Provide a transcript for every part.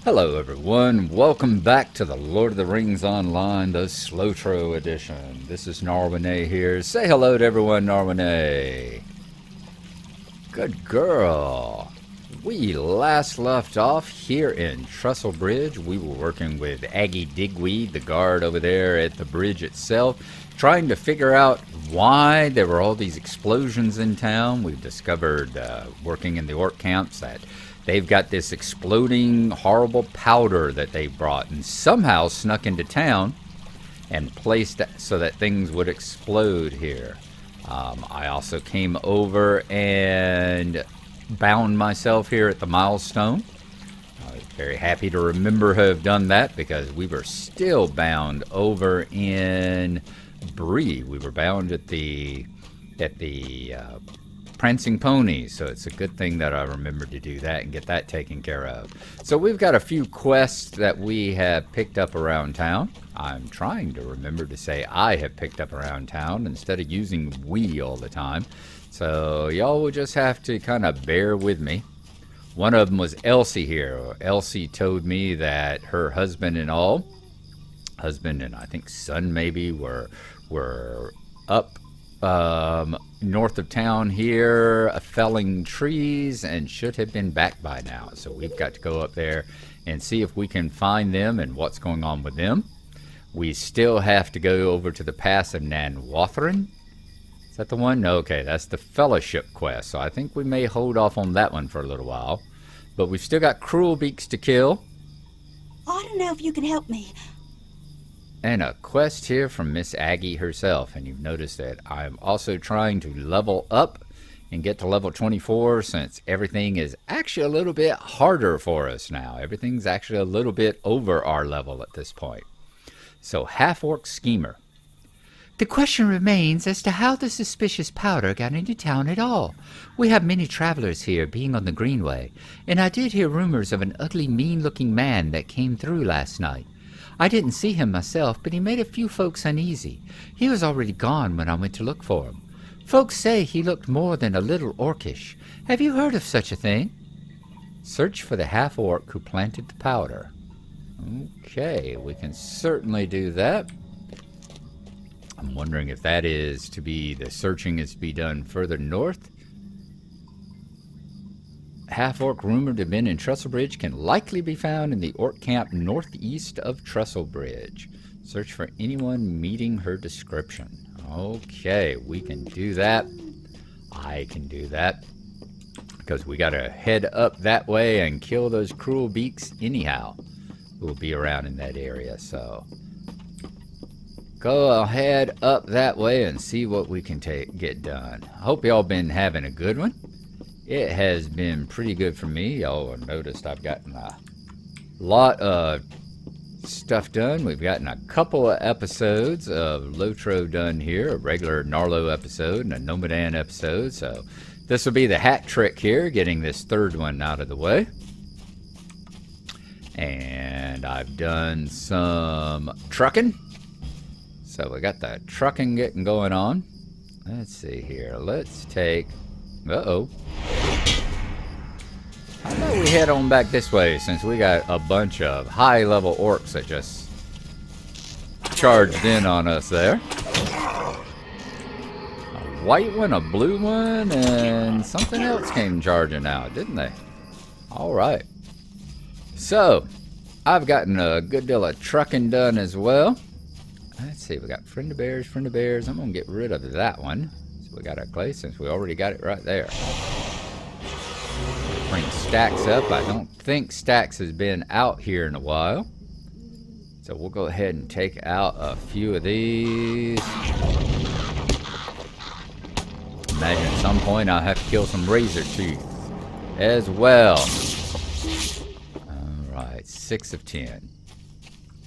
Hello everyone, welcome back to the Lord of the Rings Online, the SLOTRO edition. This is Gnarlrynae here. Say hello to everyone, Gnarlrynae. Good girl. We last left off here in Trestlebridge. We were working with Aggie Digweed, the guard over there at the bridge itself, trying to figure out why there were all these explosions in town. We've discovered, working in the orc camps, that they've got this exploding, horrible powder that they brought and somehow snuck into town and placed it so that things would explode here. I also came over and bound myself here at the milestone. I was very happy to remember to have done that because we were still bound over in Bree. We were bound at the Prancing Pony, so it's a good thing that I remembered to do that and get that taken care of. So we've got a few quests that we have picked up around town. I'm trying to remember to say I have picked up around town instead of using we all the time. So y'all will just have to kind of bear with me. One of them was Elsie here. Elsie told me that her husband and I think son maybe, were up north of town here, felling trees, and should have been back by now. So we've got to go up there and see if we can find them and what's going on with them. We still have to go over to the pass of Nanwathrin. Is that the one? No, okay, that's the fellowship quest. So I think we may hold off on that one for a little while. But we've still got cruel beaks to kill. I don't know if you can help me. And a quest here from Miss Aggie herself. And you've noticed that I'm also trying to level up and get to level 24, since everything is actually a little bit harder for us now. Everything's actually a little bit over our level at this point. So, Half-Orc Schemer. The question remains as to how the suspicious powder got into town at all. We have many travelers here, being on the Greenway, and I did hear rumors of an ugly, mean-looking man that came through last night. I didn't see him myself, but he made a few folks uneasy. He was already gone when I went to look for him. Folks say he looked more than a little orcish. Have you heard of such a thing? Search for the half-orc who planted the powder. Okay, we can certainly do that. I'm wondering if that is to be, the searching is to be done further north. Half-orc rumored to have been in Trestlebridge can likely be found in the orc camp northeast of Trestlebridge. Search for anyone meeting her description. Okay, we can do that. I can do that. Because we gotta head up that way and kill those cruel beaks anyhow. We'll be around in that area, so go ahead up that way and see what we can get done. I hope y'all been having a good one. It has been pretty good for me. Y'all have noticed I've gotten a lot of stuff done. We've gotten a couple of episodes of Lotro done here, a regular Gnarlo episode and a Nomadan episode. So this will be the hat trick here, getting this third one out of the way. And I've done some trucking. So we got the trucking getting going on. Let's see here. Let's take... Uh-oh. How about we head on back this way, since we got a bunch of high-level orcs that just charged in on us there. A white one, a blue one, and something else came charging out, didn't they? Alright. So, I've gotten a good deal of trucking done as well. Let's see, we got friend of bears, friend of bears. I'm going to get rid of that one. So we got our clay, since we already got it right there. Bring Stacks up. I don't think Stacks has been out here in a while. So we'll go ahead and take out a few of these. Imagine at some point I'll have to kill some razor teeth as well. Alright, 6 of 10.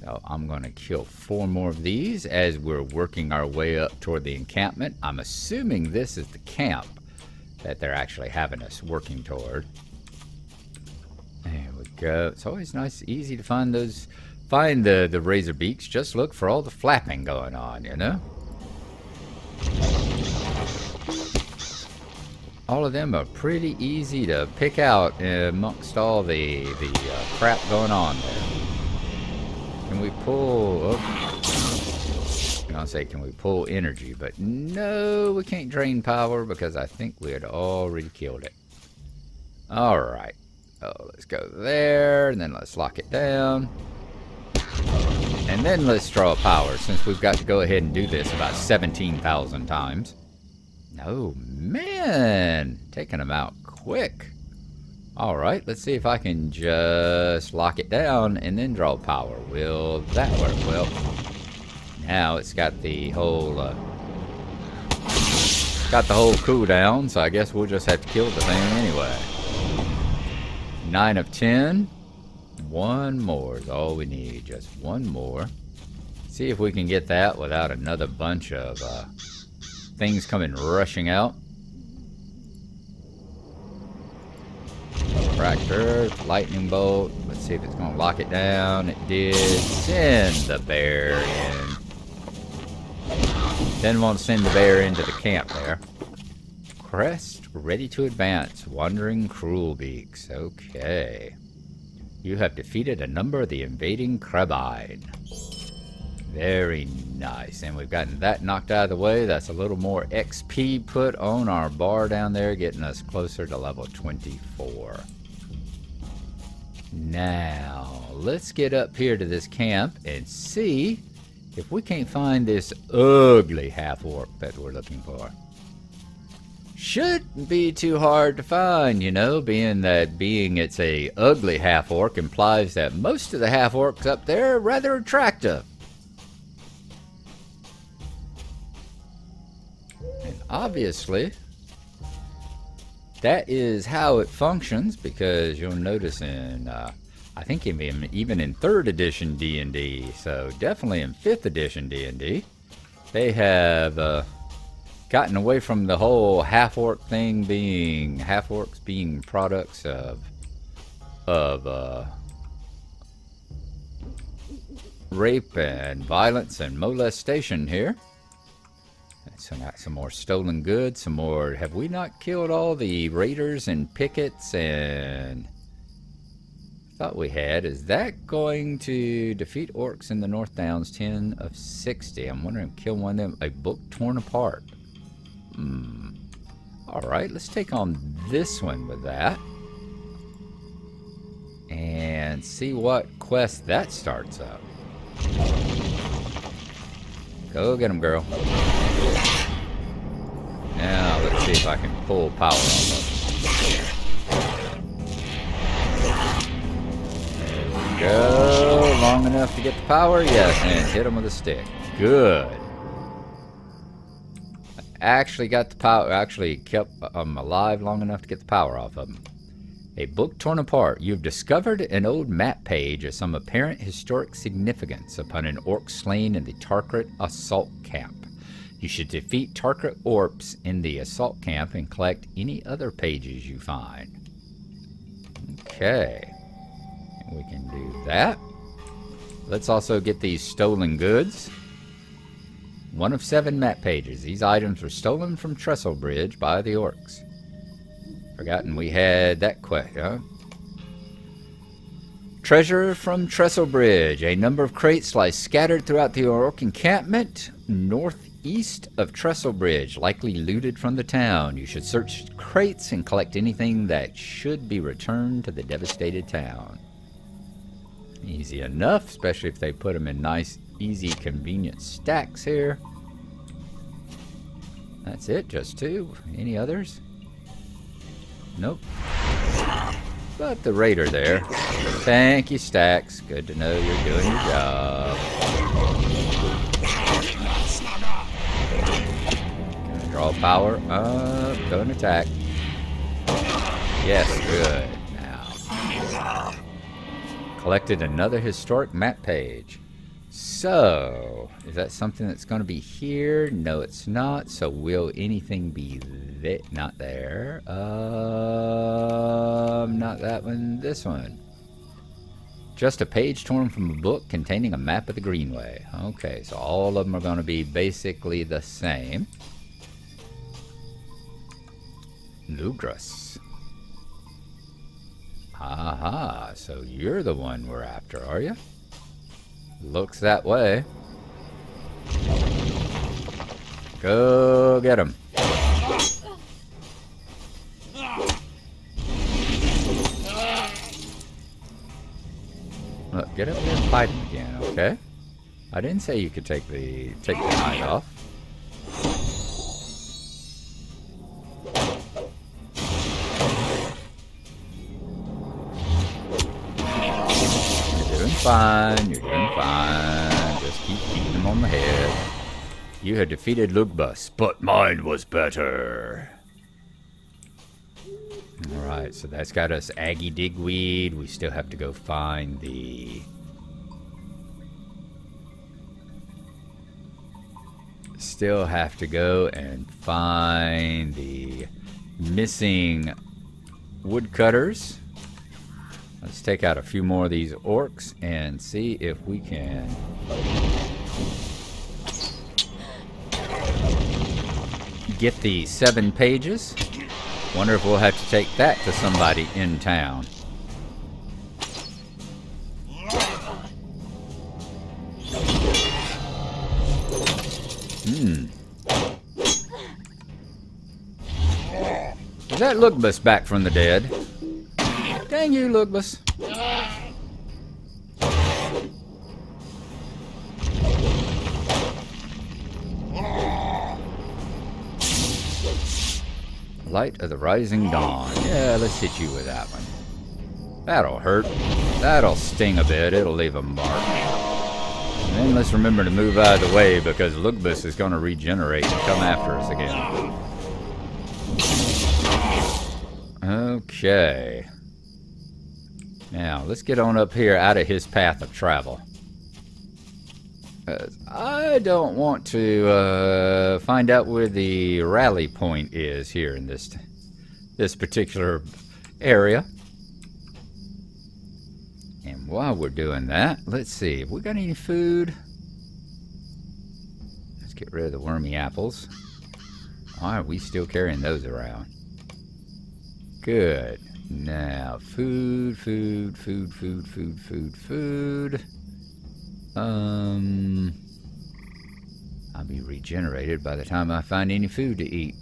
So I'm going to kill 4 more of these as we're working our way up toward the encampment. I'm assuming this is the camp that they're actually having us working toward. There we go. It's always nice, easy to find those, the razor beaks. Just look for all the flapping going on, you know? All of them are pretty easy to pick out amongst all the crap going on there. Can we pull... Oh, I'm gonna say, can we pull energy? But no, we can't drain power because I think we had already killed it. Alright. Oh, let's go there, and then let's lock it down. And then let's draw power, since we've got to go ahead and do this about 17,000 times. Oh, man! Taking them out quick. Alright, let's see if I can just lock it down and then draw power. Will that work? Well, now it's got the whole cooldown, so I guess we'll just have to kill the thing anyway. 9 of 10. One more is all we need. Just one more. See if we can get that without another bunch of things coming rushing out. Fracture, lightning bolt. Let's see if it's going to lock it down. It did. Send the bear in. Then won't send the bear into the camp there. Crest ready to advance. Wandering cruel beaks. Okay. You have defeated a number of the invading Crabine. Very nice. And we've gotten that knocked out of the way. That's a little more XP put on our bar down there, getting us closer to level 24. Now, let's get up here to this camp and see if we can't find this ugly half-orc that we're looking for. Shouldn't be too hard to find, you know, being it's a ugly half-orc implies that most of the half-orcs up there are rather attractive. And obviously, that is how it functions, because you'll notice in, I think even in 3rd edition D&D, so definitely in 5th edition D&D, they have gotten away from the whole half-orc thing being, half-orcs being products of rape and violence and molestation here. So got some more stolen goods, some more. Have we not killed all the raiders and pickets? And thought we had. Is that going to defeat orcs in the North Downs? 10 of 60. I'm wondering if kill one of them. A book torn apart. Alright, let's take on this one with that. And see what quest that starts up. Go get him, girl. Now, let's see if I can pull power off of him. There we go. Long enough to get the power? Yes, and hit him with a stick. Good. Actually got the power, actually kept alive long enough to get the power off of him. A book torn apart. You've discovered an old map page of some apparent historic significance upon an orc slain in the Tarkrit assault camp. You should defeat Tarkrit orcs in the assault camp and collect any other pages you find. Okay. We can do that. Let's also get these stolen goods. 1 of 7 map pages. These items were stolen from Trestlebridge by the orcs. Forgotten we had that quest, huh? Treasure from Trestlebridge. A number of crates lie scattered throughout the orc encampment northeast of Trestlebridge, likely looted from the town. You should search crates and collect anything that should be returned to the devastated town. Easy enough, especially if they put them in nice, easy, convenient stacks here. That's it, just 2. Any others? Nope. But the raider there. Thank you, Stacks. Good to know you're doing your job. Gonna draw power up. Don't attack. Yes, good. Now. Collected another historic map page. So, is that something that's going to be here? No, it's not. So, will anything be there? Not there. Not that one. This one. Just a page torn from a book containing a map of the Greenway. Okay, so all of them are going to be basically the same. Lugras. Aha, so you're the one we're after, are you? Looks that way. Go get him. Look, get up there and fight him again, okay? I didn't say you could take the hide off. You're doing fine, you're doing fine. Just keep beating him on the head. You had defeated Lugbus, but mine was better. Alright, so that's got us Aggie Digweed. We still have to go find the... Still have to go and find the missing woodcutters. Let's take out a few more of these orcs and see if we can... get the 7 pages. Wonder if we'll have to take that to somebody in town. Is that Lugbus back from the dead? Dang you, Lugbus. Light of the Rising Dawn. Yeah, let's hit you with that one. That'll hurt. That'll sting a bit. It'll leave a mark. And then let's remember to move out of the way because Lugbus is going to regenerate and come after us again. Okay. Now, let's get on up here out of his path of travel. I don't want to find out where the rally point is here in this particular area. And while we're doing that, let's see. Have we got any food? Let's get rid of the wormy apples. Why are we still carrying those around? Good. Now, food. I'll be regenerated by the time I find any food to eat.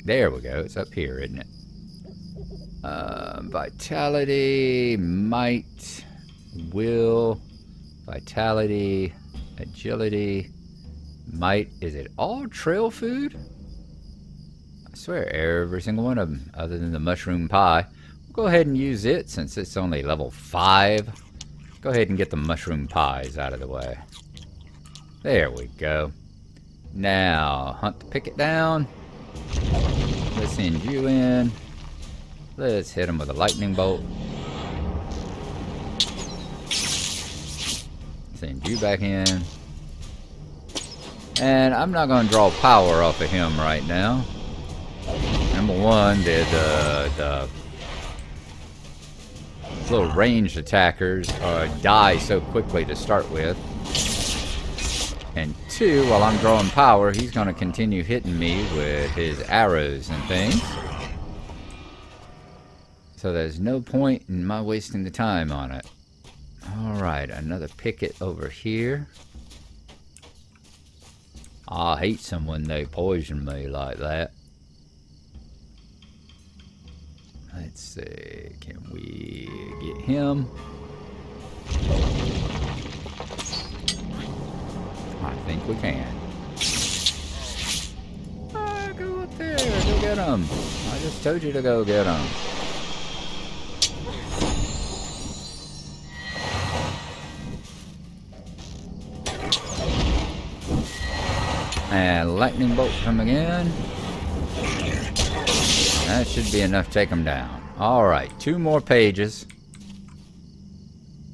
There we go. It's up here, isn't it? Vitality, might, will, vitality, agility, might. Is it all trail food? I swear, every single one of them, other than the mushroom pie. We'll go ahead and use it since it's only level 5. Go ahead and get the mushroom pies out of the way. There we go. Now, hunt the picket down. Let's send you in. Let's hit him with a lightning bolt. Send you back in. And I'm not going to draw power off of him right now. Number one, the little ranged attackers die so quickly to start with. And 2, while I'm drawing power, he's going to continue hitting me with his arrows and things. So there's no point in my wasting the time on it. Alright, another picket over here. I hate them when they poison me like that. Let's see, can we get him? I think we can. Go up there, go get him. I just told you to go get him. And lightning bolt coming in. That should be enough to take him down. Alright, 2 more pages.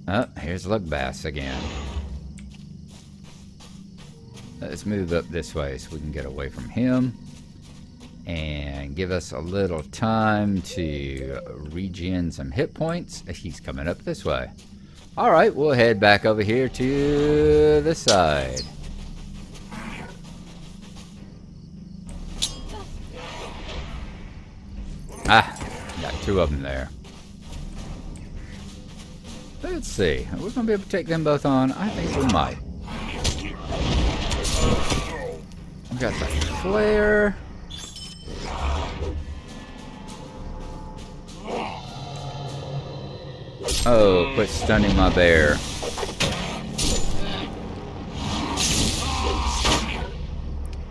Oh, here's Lugbass again. Let's move up this way so we can get away from him. And give us a little time to regen some hit points. He's coming up this way. Alright, we'll head back over here to this side. Ah, got two of them there. Let's see. Are we going to be able to take them both on? I think we might. We got the flare. Oh, quit stunning my bear.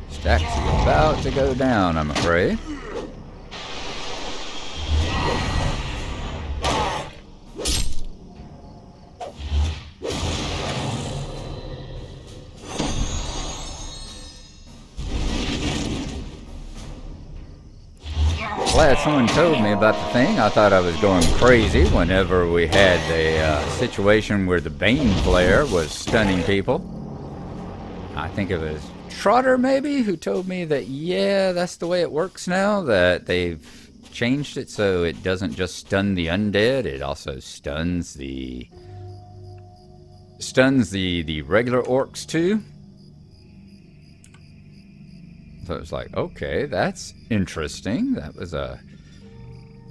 Stack's about to go down, I'm afraid. Glad someone told me about the thing. I thought I was going crazy whenever we had the situation where the Bane Flare was stunning people. I think it was Trotter, maybe, who told me that, yeah, that's the way it works now, that they've changed it so it doesn't just stun the undead, it also stuns the regular orcs too. So it's like, okay, that's interesting. That was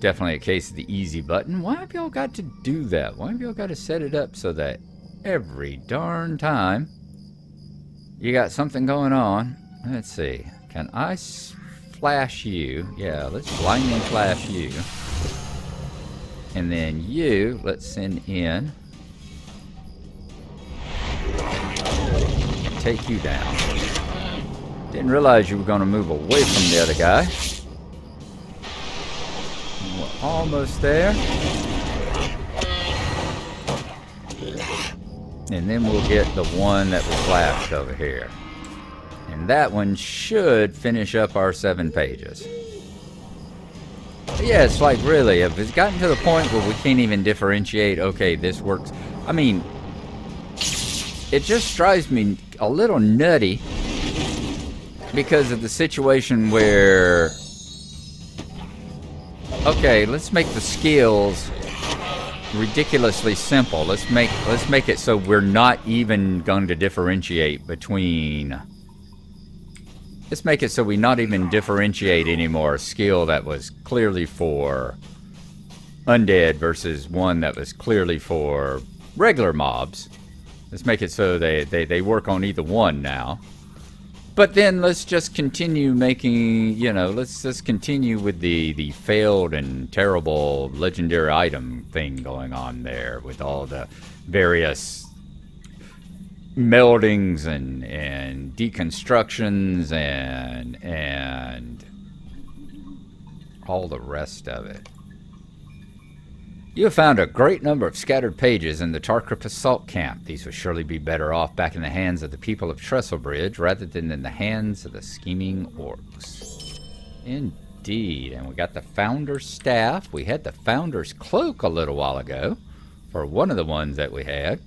definitely a case of the easy button. Why have y'all got to do that? Why have y'all got to set it up so that every darn time you got something going on? Let's see. Can I flash you? Yeah, let's blinding flash you. And then you, let's send in. Take you down. Didn't realize you were going to move away from the other guy. We're almost there. And then we'll get the one that was flashed over here. And that one should finish up our 7 pages. But yeah, it's like, really, if it's gotten to the point where we can't even differentiate, okay, this works. I mean, it just drives me a little nutty because of the situation where, okay, let's make the skills ridiculously simple. Let's make it so we're not even going to differentiate between. Let's make it so we not even differentiate anymore a skill that was clearly for undead versus one that was clearly for regular mobs. Let's make it so they work on either one now. But then let's just continue making, you know, let's just continue with the failed and terrible legendary item thing going on there with all the various meldings and deconstructions and all the rest of it. You have found a great number of scattered pages in the Tarkrip assault camp. These would surely be better off back in the hands of the people of Trestlebridge rather than in the hands of the scheming orcs. Indeed. And we got the Founder's Staff. We had the Founder's Cloak a little while ago for one of the ones that we had.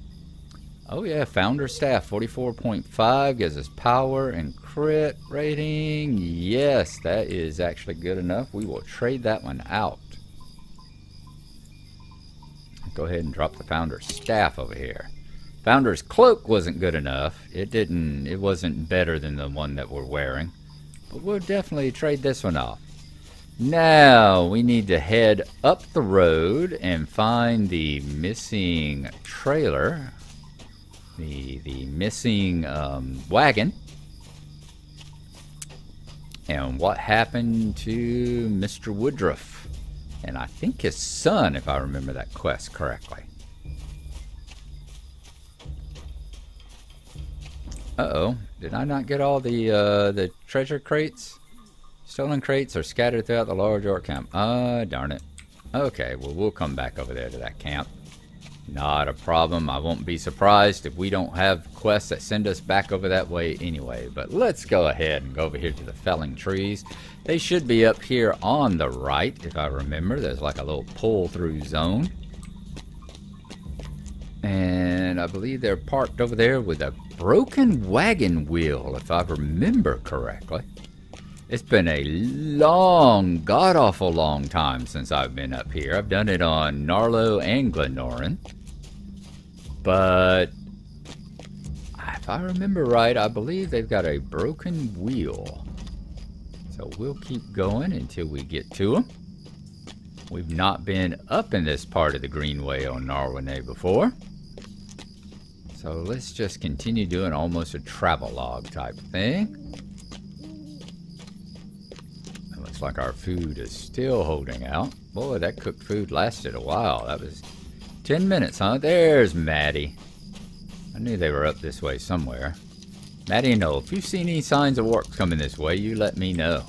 Oh yeah, Founder's Staff, 44.5 gives us power and crit rating. Yes, that is actually good enough. We will trade that one out. Go ahead and drop the Founder's Staff over here. Founder's Cloak wasn't good enough. It wasn't better than the one that we're wearing. But we'll definitely trade this one off. Now, we need to head up the road and find the missing trailer. The missing wagon. And what happened to Mr. Woodruff? And I think his son, if I remember that quest correctly. Uh-oh. Did I not get all the treasure crates? Stolen crates are scattered throughout the large orc camp. Ah, darn it. Okay, well, we'll come back over there to that camp. Not a problem. I won't be surprised if we don't have quests that send us back over that way anyway. But let's go ahead and go over here to the felling trees. They should be up here on the right, if I remember. There's like a little pull-through zone. And I believe they're parked over there with a broken wagon wheel, if I remember correctly. It's been a long, god-awful long time since I've been up here. I've done it on Gnarlo and Gnarlrynae. But if I remember right, I believe they've got a broken wheel. So we'll keep going until we get to them. We've not been up in this part of the Greenway on Gnarlrynae before. So let's just continue doing almost a travelogue type thing. It looks like our food is still holding out. Boy, that cooked food lasted a while. That was 10 minutes, huh? There's Maddie. I knew they were up this way somewhere. Maddie and Noel, if you've seen any signs of work coming this way, you let me know.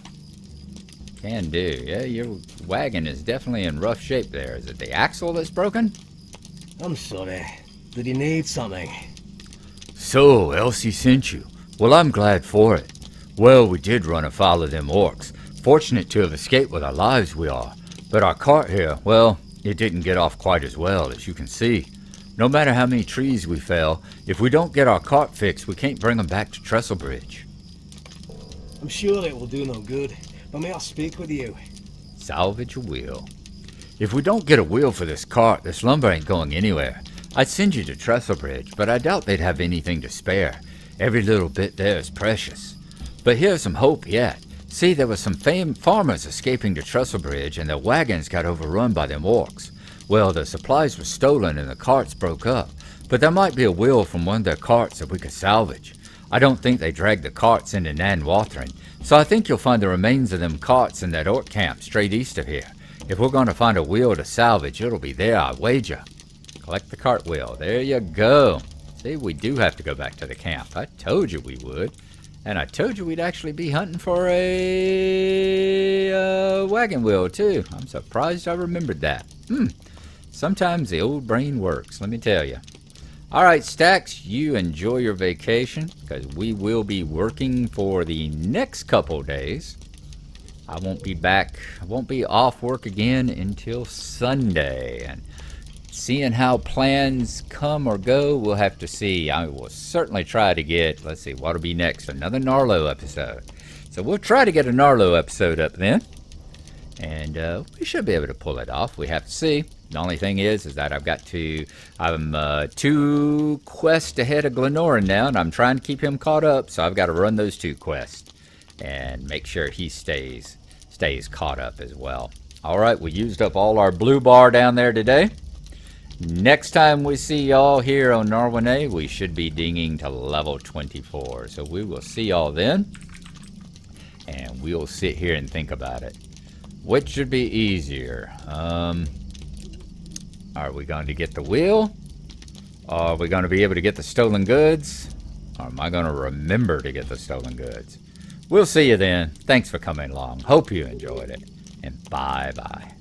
Can do. Yeah, your wagon is definitely in rough shape there. Is it the axle that's broken? I'm sorry. Did you need something? So, Elsie sent you. Well, I'm glad for it. Well, we did run afoul of them orcs. Fortunate to have escaped with our lives we are. But our cart here, well, it didn't get off quite as well, as you can see. No matter how many trees we fell, if we don't get our cart fixed, we can't bring them back to Trestlebridge. I'm sure it will do no good, but may I speak with you? Salvage a wheel. If we don't get a wheel for this cart, this lumber ain't going anywhere. I'd send you to Trestlebridge, but I doubt they'd have anything to spare. Every little bit there is precious. But here's some hope yet. See, there were some farmers escaping to Trestlebridge, and their wagons got overrun by them orcs. Well, the supplies were stolen and the carts broke up, but there might be a wheel from one of their carts that we could salvage. I don't think they dragged the carts into Nan Wathrin, so I think you'll find the remains of them carts in that orc camp straight east of here. If we're going to find a wheel to salvage, it'll be there, I wager. Collect the cart wheel. There you go. See, we do have to go back to the camp. I told you we would. And I told you we'd actually be hunting for a wagon wheel, too. I'm surprised I remembered that. Sometimes the old brain works, let me tell you. All right, Stacks, you enjoy your vacation, because we will be working for the next couple days. I won't be back. I won't be off work again until Sunday. And seeing how plans come or go, we'll have to see. I will certainly try to get, let's see, what'll be next? Another Gnarlo episode. So we'll try to get a Gnarlo episode up then. And we should be able to pull it off. We have to see. The only thing is that I'm 2 quests ahead of Gnarlrynae now, and I'm trying to keep him caught up, so I've got to run those 2 quests and make sure he stays caught up as well. All right, we used up all our blue bar down there today. Next time we see y'all here on Gnarlrynae, we should be dinging to level 24. So we will see y'all then, and we'll sit here and think about it. Which should be easier? Are we going to get the wheel? Are we going to be able to get the stolen goods? Or am I going to remember to get the stolen goods? We'll see you then. Thanks for coming along. Hope you enjoyed it. And bye-bye.